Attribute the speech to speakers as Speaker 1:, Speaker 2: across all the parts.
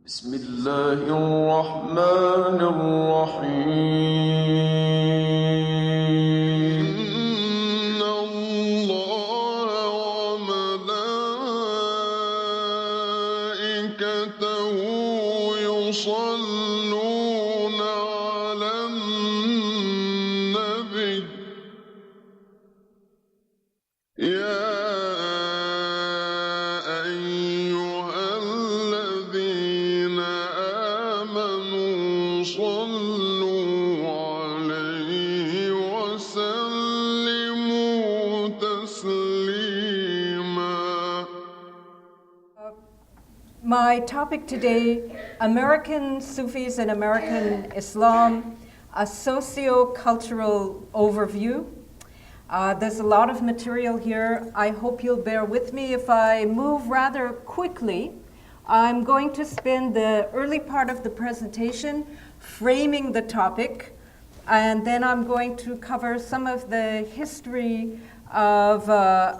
Speaker 1: بسم الله الرحمن الرحيم إن الله وملائكته يصلون على النبي يا أيها الذين آمنوا صلوا عليه وسلموا تسليما.
Speaker 2: My topic today, American Sufis and American Islam, a socio-cultural overview. There's a lot of material here. I hope you'll bear with me if I move rather quickly. I'm going to spend the early part of the presentation framing the topic, and then I'm going to cover some of the history of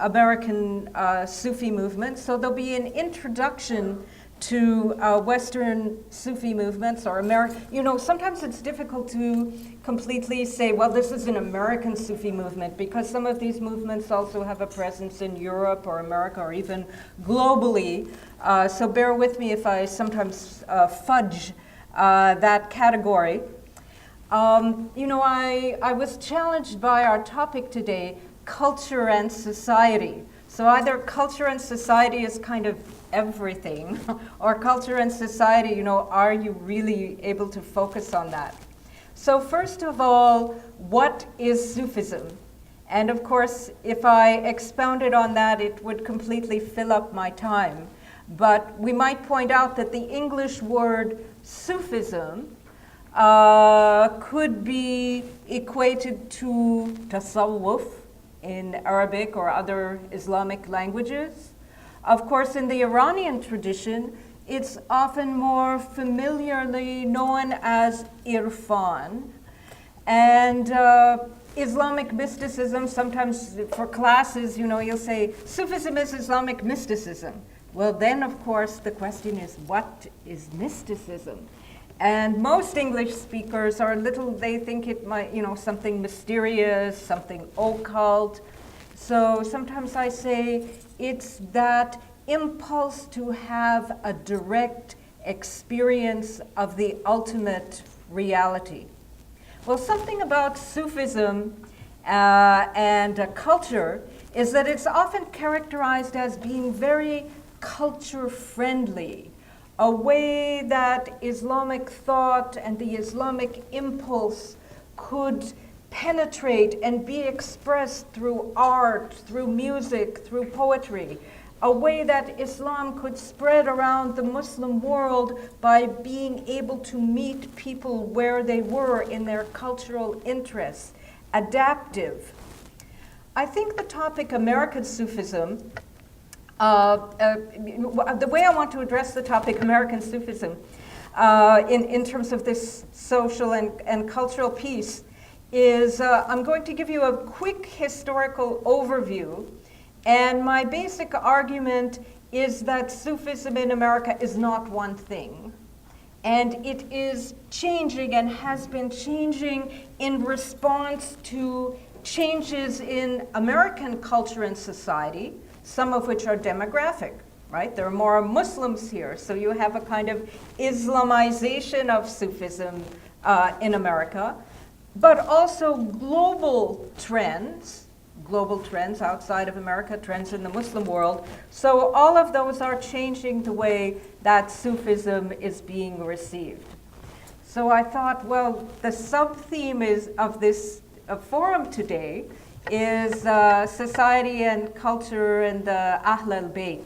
Speaker 2: American Sufi movement. So there'll be an introduction to Western Sufi movements or American. Sometimes it's difficult to completely say, well, this is an American Sufi movement, because some of these movements also have a presence in Europe or America or even globally. So bear with me if I sometimes fudge that category. I was challenged by our topic today, culture and society. So either culture and society is kind of everything, or culture and society, are you really able to focus on that? So first of all, what is Sufism? And of course, if I expounded on that, it would completely fill up my time. But we might point out that the English word Sufism could be equated to tasawwuf in Arabic or other Islamic languages. Of course, in the Iranian tradition, it's often more familiarly known as irfan. And Islamic mysticism, sometimes for classes, you'll say, Sufism is Islamic mysticism. Well, then, of course, the question is, what is mysticism? And most English speakers they think it might, something mysterious, something occult. So sometimes I say it's that impulse to have a direct experience of the ultimate reality. Well, something about Sufism and culture is that it's often characterized as being very culture-friendly, a way that Islamic thought and the Islamic impulse could penetrate and be expressed through art, through music, through poetry, a way that Islam could spread around the Muslim world by being able to meet people where they were in their cultural interests, adaptive. I think the topic American Sufism, the way I want to address the topic American Sufism in terms of this social and cultural piece is I'm going to give you a quick historical overview, and my basic argument is that Sufism in America is not one thing, and it is changing and has been changing in response to changes in American culture and society, some of which are demographic, right? There are more Muslims here, so you have a kind of Islamization of Sufism in America, but also global trends outside of America, trends in the Muslim world. So all of those are changing the way that Sufism is being received. So I thought, well, the sub-theme of this forum today is society and culture and the Ahl al-Bayt.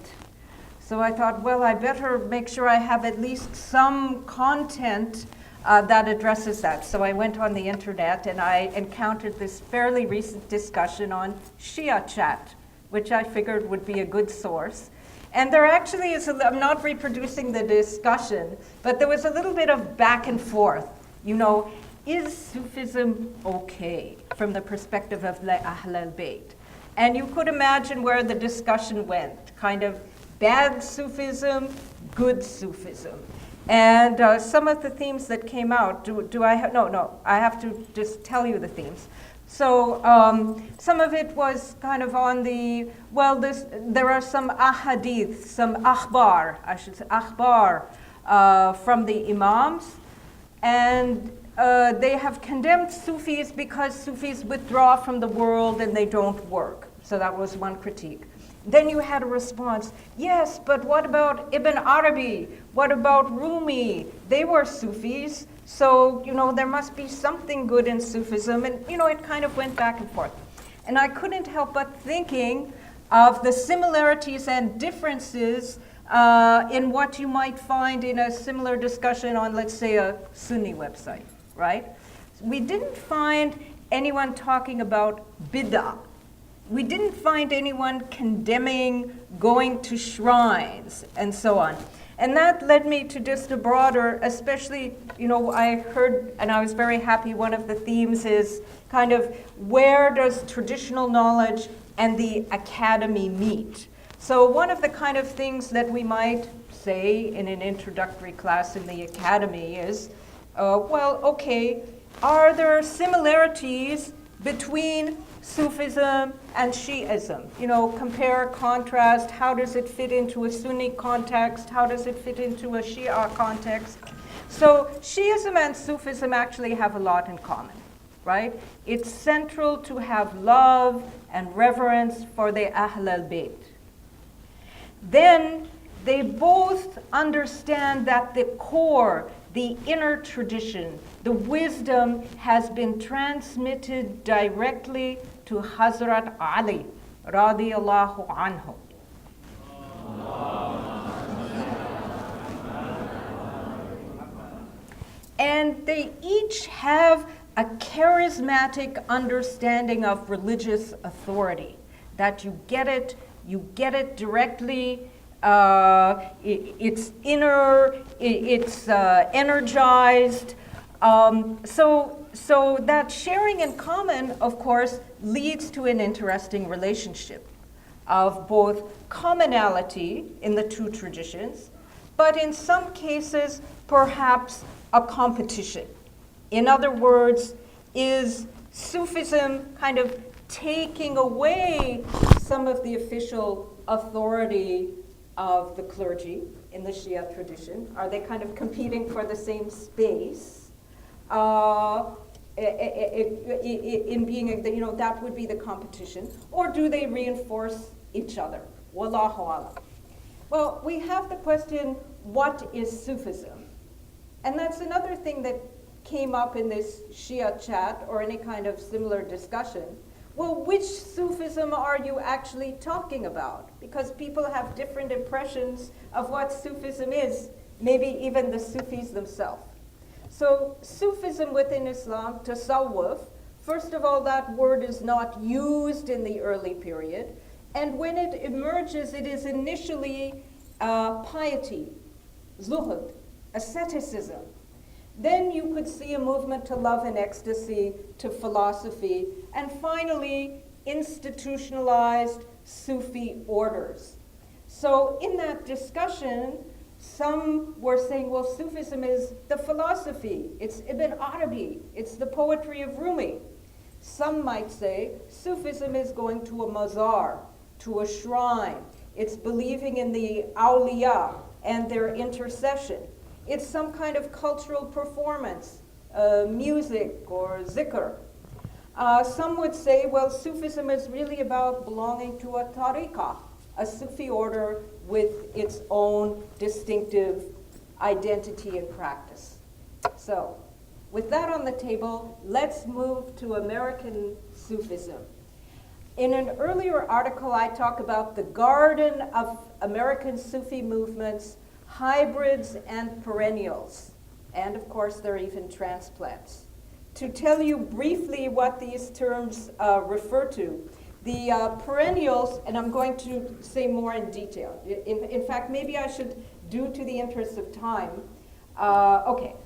Speaker 2: So I thought, well, I better make sure I have at least some content that addresses that. So I went on the internet and I encountered this fairly recent discussion on Shia Chat, which I figured would be a good source. And there actually is, I'm not reproducing the discussion, but there was a little bit of back and forth. Is Sufism okay from the perspective of the Ahl al-Bayt? And you could imagine where the discussion went, kind of bad Sufism, good Sufism. And some of the themes that came out, do I have, no, I have to just tell you the themes. So some of it was kind of on the, well, there are some ahadith, some akhbar, I should say, akhbar from the imams. And they have condemned Sufis because Sufis withdraw from the world and they don't work. So that was one critique. Then you had a response, yes, but what about Ibn Arabi? What about Rumi? They were Sufis, so, there must be something good in Sufism. And, it kind of went back and forth. And I couldn't help but thinking of the similarities and differences in what you might find in a similar discussion on, let's say, a Sunni website, right? We didn't find anyone talking about bid'ah. We didn't find anyone condemning going to shrines and so on. And that led me to just a broader, especially, I heard, and I was very happy, one of the themes is kind of where does traditional knowledge and the academy meet? So one of the kind of things that we might say in an introductory class in the academy is, are there similarities between Sufism and Shi'ism? Compare, contrast, how does it fit into a Sunni context? How does it fit into a Shia context? So Shi'ism and Sufism actually have a lot in common, right? It's central to have love and reverence for the Ahl al-Bayt. Then they both understand that the core, the inner tradition, the wisdom has been transmitted directly to Hazrat Ali, radiyallahu anhu. And they each have a charismatic understanding of religious authority, that you get it directly. It's inner, it's energized. So that sharing in common, of course, leads to an interesting relationship of both commonality in the two traditions, but in some cases, perhaps a competition. In other words, is Sufism kind of taking away some of the official authority of the clergy in the Shia tradition? Are they kind of competing for the same space? In being, that would be the competition. Or do they reinforce each other? Wallahu alam. Well, we have the question, what is Sufism? And that's another thing that came up in this Shia chat or any kind of similar discussion. Well, which Sufism are you actually talking about? Because people have different impressions of what Sufism is, maybe even the Sufis themselves. So Sufism within Islam, tasawwuf, first of all, that word is not used in the early period. And when it emerges, it is initially piety, zuhud, asceticism. Then you could see a movement to love and ecstasy, to philosophy, and finally institutionalized Sufi orders. So in that discussion, some were saying, well, Sufism is the philosophy, it's Ibn Arabi, it's the poetry of Rumi. Some might say Sufism is going to a mazar, to a shrine. It's believing in the awliya and their intercession. It's some kind of cultural performance, music or zikr. Some would say, well, Sufism is really about belonging to a tariqah, a Sufi order with its own distinctive identity and practice. So, with that on the table, let's move to American Sufism. In an earlier article, I talk about the garden of American Sufi movements, hybrids and perennials, and of course there are even transplants. To tell you briefly what these terms refer to, the perennials, and I'm going to say more in detail. In fact, maybe I should, due to the interest of time,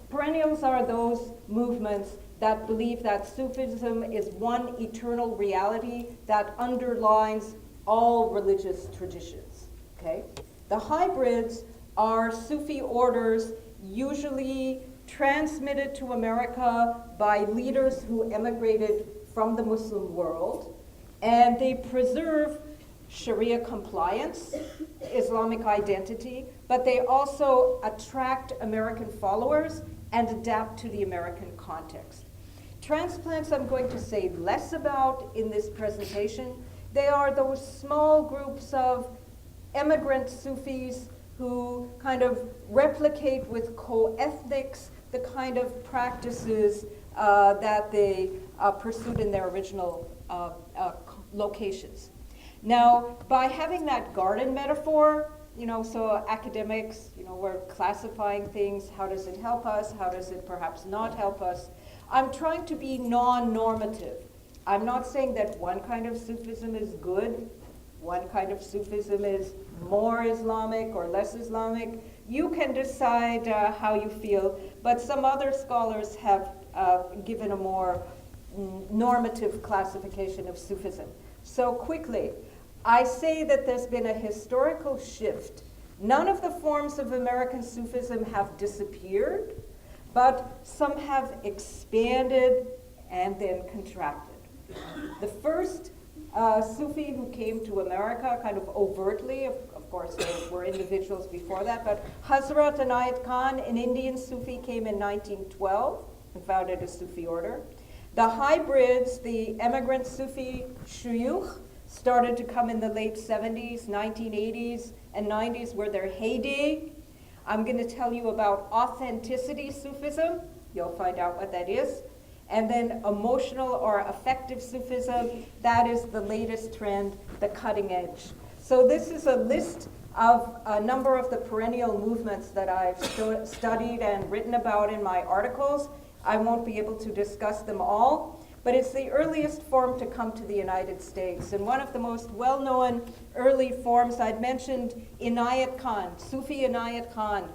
Speaker 2: perennials are those movements that believe that Sufism is one eternal reality that underlines all religious traditions, okay? The hybrids are Sufi orders usually transmitted to America by leaders who emigrated from the Muslim world, and they preserve Sharia compliance, Islamic identity, but they also attract American followers and adapt to the American context. Transplants I'm going to say less about in this presentation. They are those small groups of emigrant Sufis who kind of replicate with co-ethnics the kind of practices that they pursued in their original locations. Now, by having that garden metaphor, so academics, we're classifying things, how does it help us, how does it perhaps not help us? I'm trying to be non-normative. I'm not saying that one kind of Sufism is good, one kind of Sufism is more Islamic or less Islamic. You can decide how you feel, but some other scholars have given a more normative classification of Sufism. So quickly, I say that there's been a historical shift. None of the forms of American Sufism have disappeared, but some have expanded and then contracted. The first Sufi who came to America kind of overtly, of course there were individuals before that, but Hazrat Inayat Khan, an Indian Sufi, came in 1912 and founded a Sufi order. The hybrids, the emigrant Sufi shuyukh, started to come in the late 70s, 1980s, and 90s were their heyday. I'm going to tell you about authenticity Sufism. You'll find out what that is. And then emotional or affective Sufism, that is the latest trend, the cutting edge. So this is a list of a number of the perennial movements that I've studied and written about in my articles. I won't be able to discuss them all, but it's the earliest form to come to the United States. And one of the most well-known early forms, I'd mentioned Inayat Khan, Sufi Inayat Khan,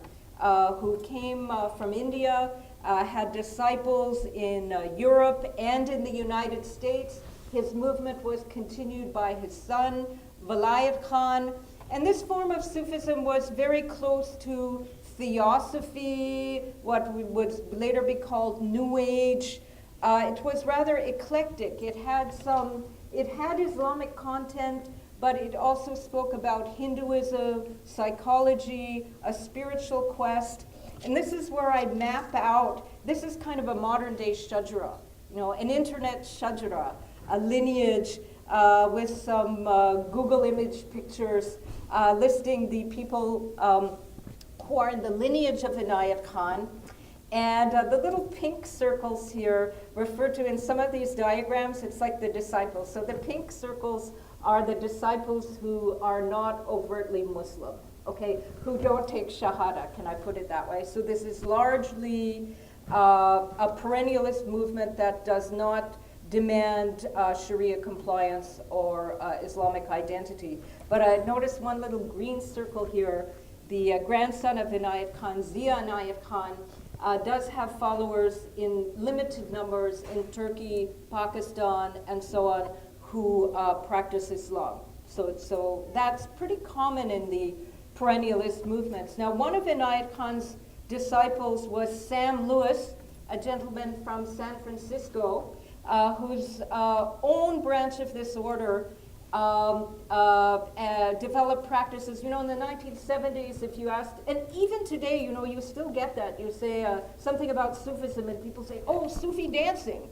Speaker 2: who came from India, had disciples in Europe and in the United States. His movement was continued by his son, Vilayat Khan. And this form of Sufism was very close to Theosophy, what would later be called New Age. It was rather eclectic. It had Islamic content, but it also spoke about Hinduism, psychology, a spiritual quest. And this is where I map out, this is kind of a modern day shajara, an internet shajara, a lineage with some Google image pictures listing the people who are in the lineage of Inayat Khan. And the little pink circles here refer to, in some of these diagrams, it's like the disciples. So the pink circles are the disciples who are not overtly Muslim, okay, who don't take Shahada, can I put it that way? So this is largely a perennialist movement that does not demand Sharia compliance or Islamic identity. But I noticed one little green circle here. The grandson of Inayat Khan, Zia Inayat Khan, does have followers in limited numbers in Turkey, Pakistan, and so on, who practice Islam. So that's pretty common in the perennialist movements. Now, one of Inayat Khan's disciples was Sam Lewis, a gentleman from San Francisco, whose own branch of this order developed practices. In the 1970s, if you asked, and even today, you still get that. You say something about Sufism, and people say, "Oh, Sufi dancing."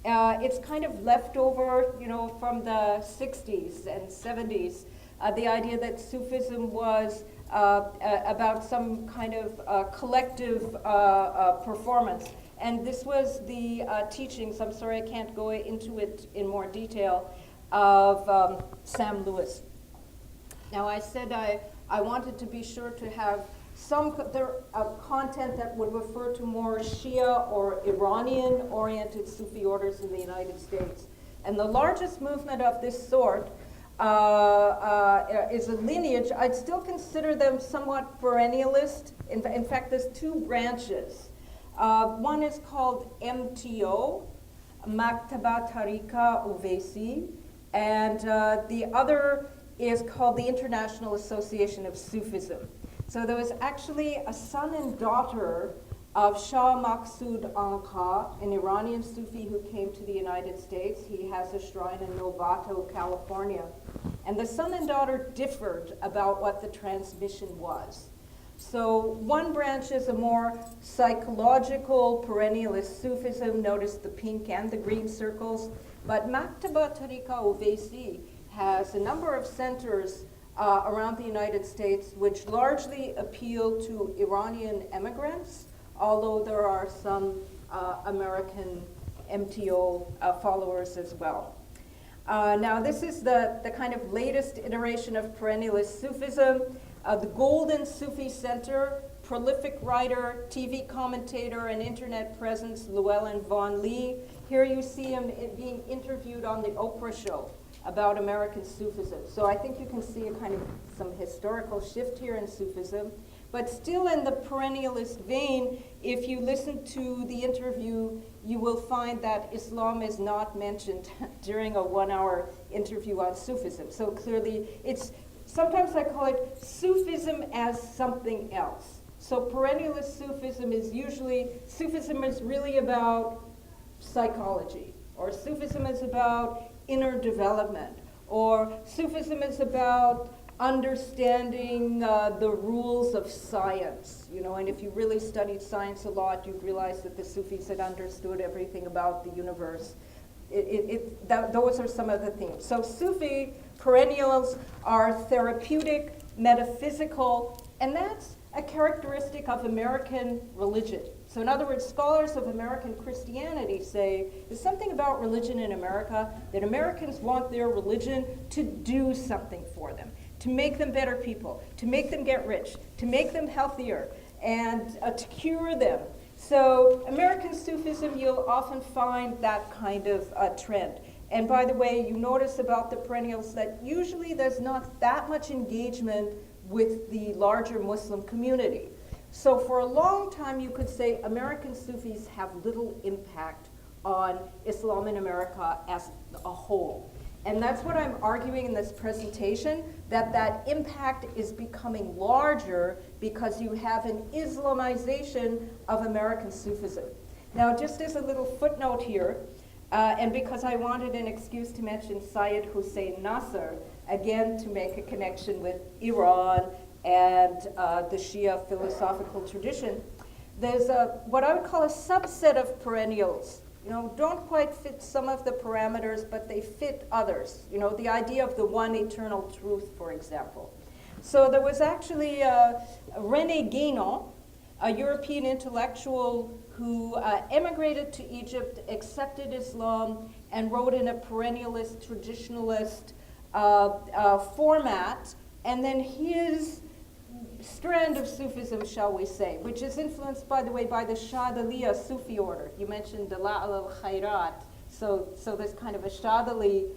Speaker 2: It's kind of left over, from the 60s and 70s. The idea that Sufism was about some kind of collective performance. And this was the teachings, I'm sorry I can't go into it in more detail, of Sam Lewis. Now I said I wanted to be sure to have some content that would refer to more Shia or Iranian-oriented Sufi orders in the United States. And the largest movement of this sort is a lineage. I'd still consider them somewhat perennialist. In fact, there's two branches. One is called MTO, Maktaba Tariqa Uvaisi, and the other is called the International Association of Sufism. So there was actually a son and daughter of Shah Maksud Anka, an Iranian Sufi who came to the United States. He has a shrine in Novato, California. And the son and daughter differed about what the transmission was. So one branch is a more psychological perennialist Sufism. Notice the pink and the green circles. But Maktaba Tariqa Uvaisi has a number of centers around the United States which largely appeal to Iranian immigrants, although there are some American MTO followers as well. Now this is the kind of latest iteration of perennialist Sufism. The Golden Sufi Center, prolific writer, TV commentator, and internet presence, Llewellyn Vaughan Lee. Here you see him being interviewed on the Oprah show about American Sufism. So I think you can see a kind of some historical shift here in Sufism. But still in the perennialist vein, if you listen to the interview, you will find that Islam is not mentioned during a 1-hour interview on Sufism. So clearly, sometimes I call it Sufism as something else. So perennialist Sufism is really about psychology, or Sufism is about inner development, or Sufism is about understanding the rules of science, and if you really studied science a lot, you'd realize that the Sufis had understood everything about the universe. Those are some of the themes. So Sufi perennials are therapeutic, metaphysical, and that's a characteristic of American religion. So in other words, scholars of American Christianity say there's something about religion in America that Americans want their religion to do something for them, to make them better people, to make them get rich, to make them healthier, and to cure them. So American Sufism, you'll often find that kind of trend. And by the way, you notice about the perennials that usually there's not that much engagement with the larger Muslim community. So for a long time, you could say American Sufis have little impact on Islam in America as a whole. And that's what I'm arguing in this presentation, that impact is becoming larger because you have an Islamization of American Sufism. Now, just as a little footnote here, and because I wanted an excuse to mention Syed Hussein Nasr, again to make a connection with Iran and the Shia philosophical tradition, there's what I would call a subset of perennials. Don't quite fit some of the parameters, but they fit others. The idea of the one eternal truth, for example. So there was actually René Guénon, a European intellectual who emigrated to Egypt, accepted Islam, and wrote in a perennialist, traditionalist format. And then his strand of Sufism, shall we say, which is influenced, by the way, by the Shadaliya Sufi order. You mentioned Dala'al al-Khairat, so there's kind of a Shadali,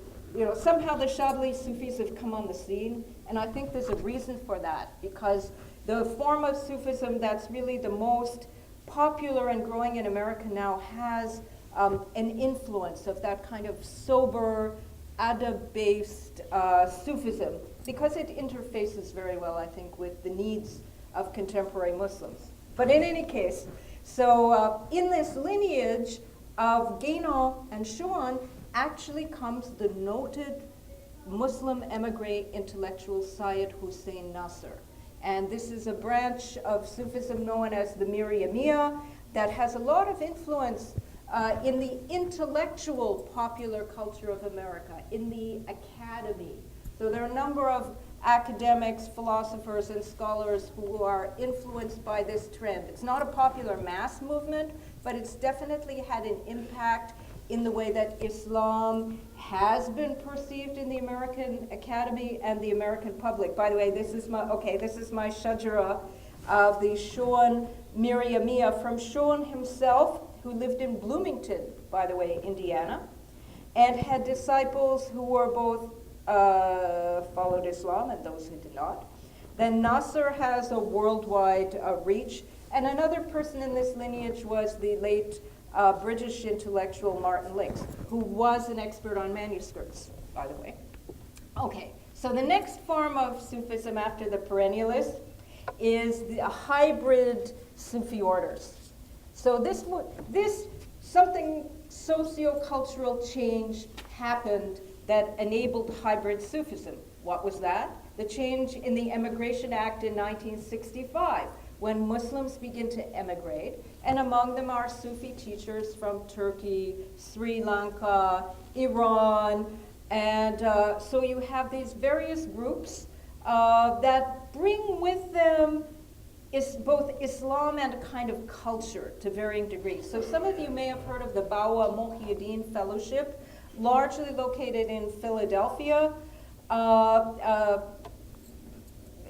Speaker 2: somehow the Shadali Sufis have come on the scene, and I think there's a reason for that, because the form of Sufism that's really the most popular and growing in America now has an influence of that kind of sober, adab-based Sufism, because it interfaces very well, I think, with the needs of contemporary Muslims. But in any case, so in this lineage of Guénon and Chouan actually comes the noted Muslim emigre intellectual Syed Hussein Nasr. And this is a branch of Sufism known as the Miriamiyya that has a lot of influence in the intellectual popular culture of America, in the academy. So there are a number of academics, philosophers, and scholars who are influenced by this trend. It's not a popular mass movement, but it's definitely had an impact in the way that Islam has been perceived in the American academy and the American public. By the way, this is my shajara of the Chouan Miriamiyya from Chouan himself, who lived in Bloomington, by the way, Indiana, and had disciples who were both followed Islam and those who did not. Then Nasr has a worldwide reach, and another person in this lineage was the late British intellectual Martin Lix, who was an expert on manuscripts, by the way. Okay, so the next form of Sufism after the perennialists is the hybrid Sufi orders. So this something socio-cultural change happened that enabled hybrid Sufism. What was that? The change in the Immigration Act in 1965, when Muslims begin to emigrate, and among them are Sufi teachers from Turkey, Sri Lanka, Iran, and so you have these various groups that bring with them is both Islam and a kind of culture to varying degrees. So some of you may have heard of the BUI14 Fellowship, largely located in Philadelphia,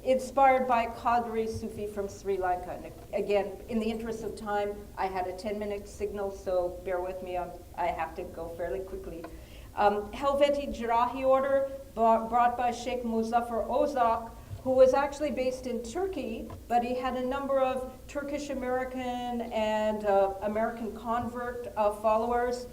Speaker 2: inspired by Qadri Sufi from Sri Lanka. And again, in the interest of time, I had a 10-minute signal, so bear with me, I have to go fairly quickly. Helveti Jirahi order brought by Sheikh Muzaffar Ozak, who was actually based in Turkey, but he had a number of Turkish-American and American convert followers.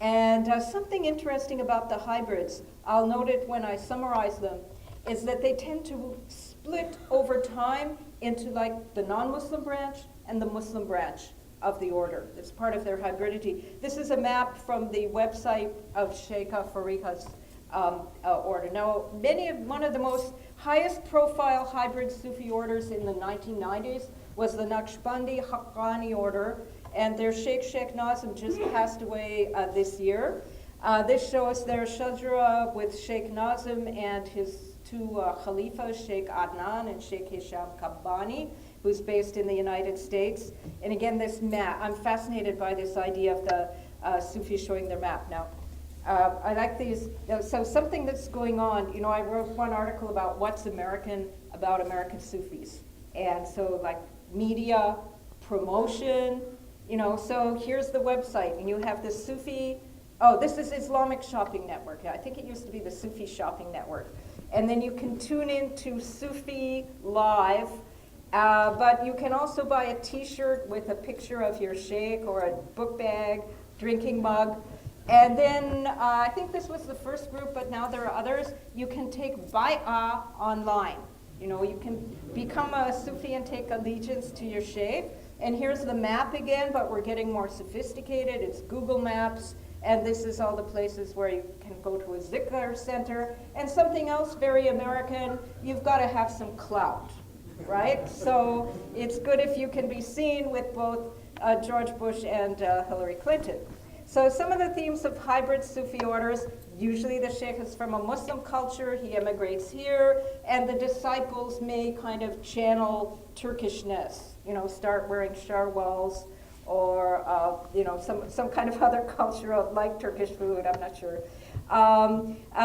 Speaker 2: And something interesting about the hybrids, I'll note it when I summarize them, is that they tend to split over time into like the non-Muslim branch and the Muslim branch of the order. It's part of their hybridity. This is a map from the website of Sheikha Fariha's order. Now, one of the most highest profile hybrid Sufi orders in the 1990s was the Naqshbandi Haqqani order, and their Sheikh Nazim just passed away this year. This shows their shajara with Sheikh Nazim and his two Khalifas, Sheikh Adnan and Sheikh Hisham Kabbani, who's based in the United States. And again, this map, I'm fascinated by this idea of the Sufis showing their map. Now, I like these, so something that's going on, I wrote one article about what's American about American Sufis. And so like media, promotion, so here's the website, and you have the Sufi, this is Islamic Shopping Network. I think it used to be the Sufi Shopping Network. And then you can tune in to Sufi Live, but you can also buy a t-shirt with a picture of your sheikh or a book bag, drinking mug. And then I think this was the first group, but now there are others. You can take Bai'ah online. You can become a Sufi and take allegiance to your sheikh. And here's the map again, but we're getting more sophisticated. It's Google Maps. And this is all the places where you can go to a zikr center. And something else very American, you've got to have some clout, right? So it's good if you can be seen with both George Bush and Hillary Clinton. So some of the themes of hybrid Sufi orders, usually the sheikh is from a Muslim culture, he immigrates here, and the disciples may kind of channel Turkishness, start wearing sharwals, or some kind of other culture like Turkish food, I'm not sure.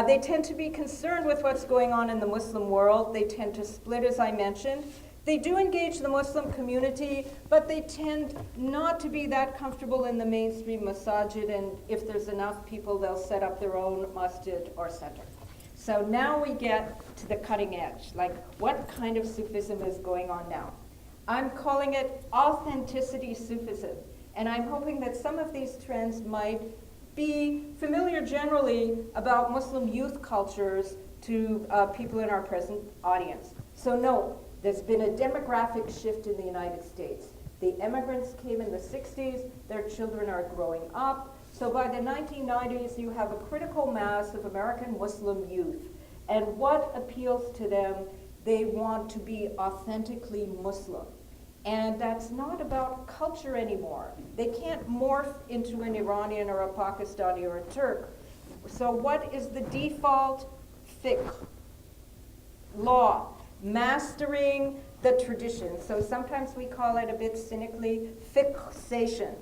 Speaker 2: They tend to be concerned with what's going on in the Muslim world. They tend to split, as I mentioned. They do engage the Muslim community, but they tend not to be that comfortable in the mainstream masajid, and if there's enough people, they'll set up their own masjid or center. So now we get to the cutting edge, like what kind of Sufism is going on now? I'm calling it authenticity Sufism, and I'm hoping that some of these trends might be familiar generally about Muslim youth cultures to people in our present audience. So no, there's been a demographic shift in the United States. The immigrants came in the 60s, their children are growing up. So by the 1990s, you have a critical mass of American Muslim youth. And what appeals to them? They want to be authentically Muslim. And that's not about culture anymore. They can't morph into an Iranian or a Pakistani or a Turk. So what is the default? Fiqh, law, mastering the tradition. So sometimes we call it a bit cynically fiqhsation,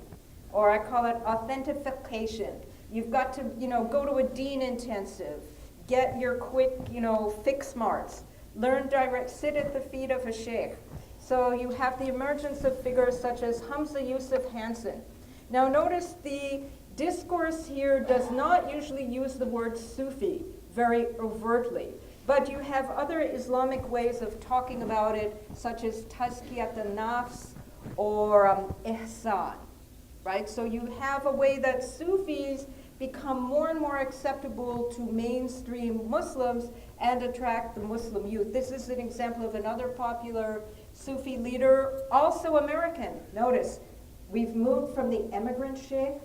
Speaker 2: or I call it authentication. You've got to, go to a Deen intensive, get your quick, fiqh smarts, learn direct, sit at the feet of a sheikh. So you have the emergence of figures such as Hamza Yusuf Hansen. Now notice the discourse here does not usually use the word Sufi very overtly, but you have other Islamic ways of talking about it, such as tazkiyat al-nafs or ihsan, right? So you have a way that Sufis become more and more acceptable to mainstream Muslims and attract the Muslim youth. This is an example of another popular Sufi leader, also American. Notice, we've moved from the emigrant sheikh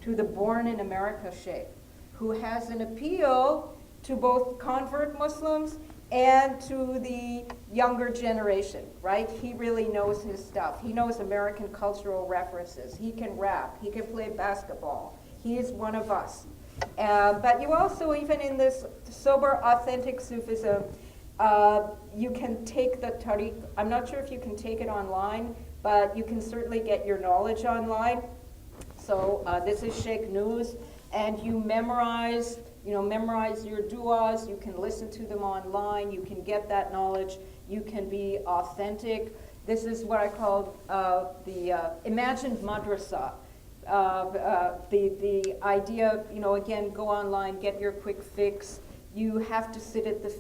Speaker 2: to the born in America sheikh, who has an appeal to both convert Muslims and to the younger generation, right? He really knows his stuff. He knows American cultural references. He can rap. He can play basketball. He is one of us. But you also, even in this sober, authentic Sufism, you can take the tariq. I'm not sure if you can take it online, but you can certainly get your knowledge online. So this is Sheikh News, and you memorize your du'as. You can listen to them online. You can get that knowledge. You can be authentic. This is what I call the imagined madrasa. The idea, again, go online, get your quick fix. You have to sit at the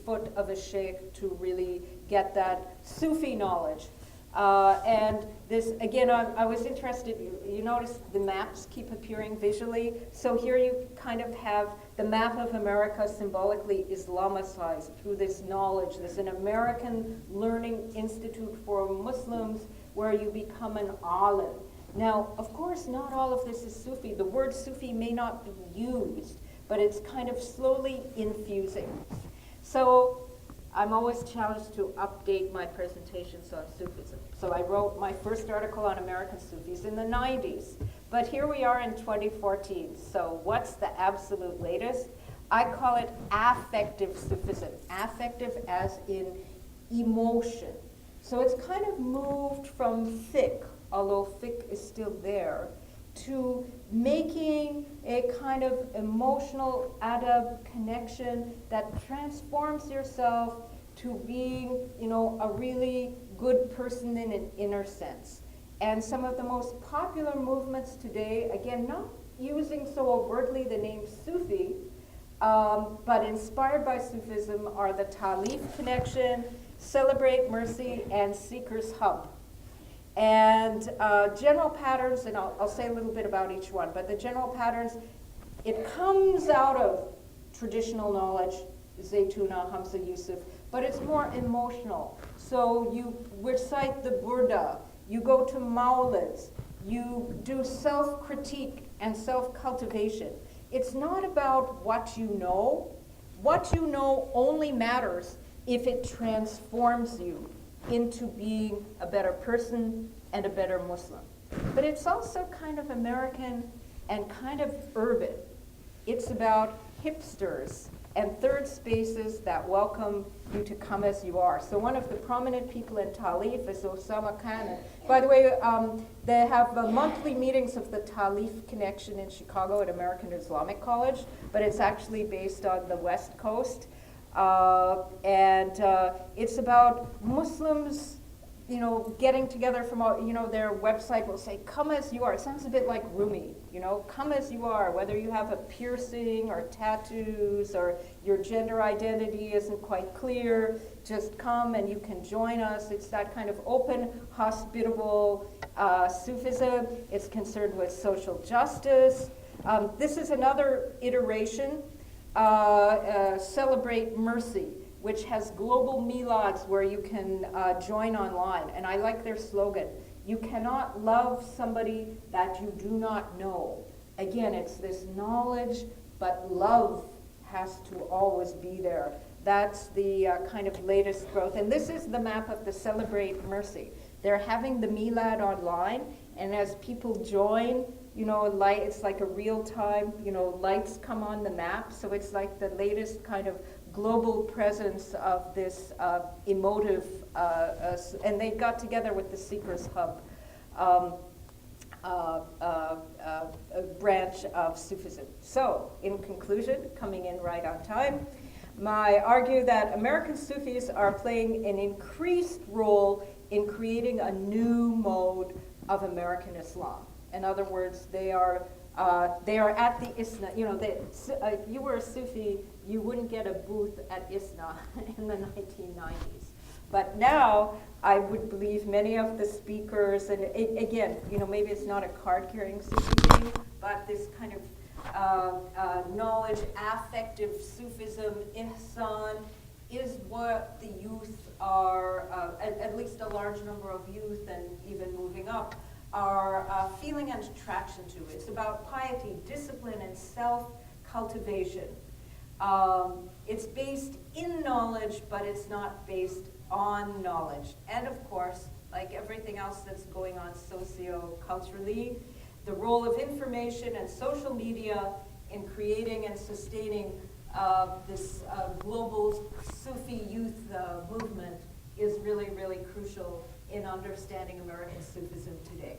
Speaker 2: foot of a sheikh to really get that Sufi knowledge. And this, again, I was interested, you notice the maps keep appearing visually. So here you kind of have the map of America symbolically Islamicized through this knowledge. There's an American Learning Institute for Muslims where you become an alim. Now, of course, not all of this is Sufi. The word Sufi may not be used, but it's kind of slowly infusing. So I'm always challenged to update my presentations on Sufism. So I wrote my first article on American Sufis in the 90s. But here we are in 2014. So what's the absolute latest? I call it affective Sufism. Affective as in emotion. So it's kind of moved from fiqh, although fiqh is still there, to making a kind of emotional adab connection that transforms yourself to being, a really good person in an inner sense. And some of the most popular movements today, again, not using so overtly the name Sufi, but inspired by Sufism, are the Talif Connection, Celebrate Mercy, and Seekers Hub. And general patterns, and I'll say a little bit about each one, but the general patterns, it comes out of traditional knowledge, Zaytuna, Hamza Yusuf, but it's more emotional. So you recite the Burda, you go to Maulids, you do self-critique and self-cultivation. It's not about what you know. What you know only matters if it transforms you into being a better person and a better Muslim. But it's also kind of American and kind of urban. It's about hipsters and third spaces that welcome you to come as you are. So one of the prominent people in Talif is Osama Khan. By the way, they have monthly meetings of the Talif Connection in Chicago at American Islamic College, but it's actually based on the West Coast. And it's about Muslims, getting together from, their website will say, come as you are. It sounds a bit like Rumi, come as you are, whether you have a piercing or tattoos or your gender identity isn't quite clear, just come and you can join us. It's that kind of open, hospitable Sufism. It's concerned with social justice. This is another iteration. Celebrate Mercy, which has global milads where you can join online. And I like their slogan, you cannot love somebody that you do not know. Again, it's this knowledge, but love has to always be there. That's the kind of latest growth. And this is the map of the Celebrate Mercy. They're having the milad online, and as people join, it's like a real time, lights come on the map. So it's like the latest kind of global presence of this emotive, and they got together with the Seekers Hub branch of Sufism. So in conclusion, coming in right on time, I argue that American Sufis are playing an increased role in creating a new mode of American Islam. In other words, they are at the ISNA. You were a Sufi, you wouldn't get a booth at ISNA in the 1990s. But now, I would believe many of the speakers, and again, maybe it's not a card-carrying Sufi thing, but this kind of knowledge, affective Sufism, ihsan, is what the youth are, at least a large number of youth and even moving up, are feeling an attraction to. It's about piety, discipline, and self-cultivation. It's based in knowledge, but it's not based on knowledge. And of course, like everything else that's going on socio-culturally, the role of information and social media in creating and sustaining this global Sufi youth movement is really, really crucial in understanding American Sufism today.